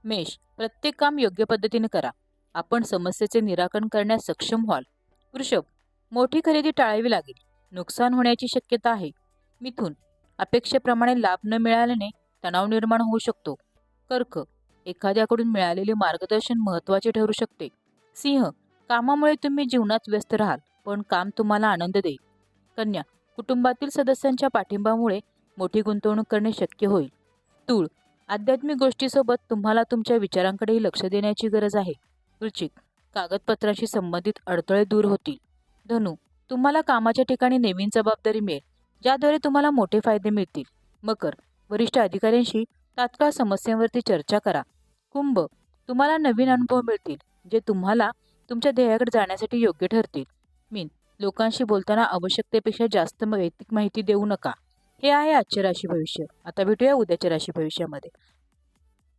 मेष, प्रत्येक काम योग्य पद्धतीने करा. आपण समस्येचे निराकरण करण्यास सक्षम व्हाल. वृषभ, मोठी खरेदी टाळावी लागेल. नुकसान होण्याची शक्यता आहे. मिथुन, अपेक्षेप्रमाणे लाभ न मिळाल्याने तणाव निर्माण होऊ शकतो. कर्क, एखाद्याकडून मिळालेले मार्गदर्शन महत्त्वाचे ठरू शकते. सिंह, कामामुळे तुम्ही जीवनात व्यस्त राहाल, पण काम तुम्हाला आनंद देईल. कन्या, कुटुंबातील सदस्यांच्या पाठिंबामुळे मोठी गुंतवणूक करणे शक्य होईल. तूळ, आध्यात्मिक गोष्टीसोबत तुम्हाला तुमच्या विचारांकडेही लक्ष देण्याची गरज आहे. वृश्चिक, कागदपत्रांशी संबंधित अडथळे दूर होतील. धनु, तुम्हाला कामाच्या ठिकाणी नवीन जबाबदारी मिळेल, ज्याद्वारे तुम्हाला मोठे फायदे मिळतील. मकर, वरिष्ठ अधिकाऱ्यांशी तात्काळ समस्यांवरती चर्चा करा. कुंभ, तुम्हाला नवीन अनुभव मिळतील, जे तुम्हाला तुमच्या ध्येयाकडे जाण्यासाठी योग्य ठरतील. मीन, लोकांशी बोलताना आवश्यकतेपेक्षा जास्त वैयक्तिक माहिती देऊ नका. हे आहे आजचे राशी भविष्य. आता भेटूया उद्याच्या राशी भविष्यामध्ये.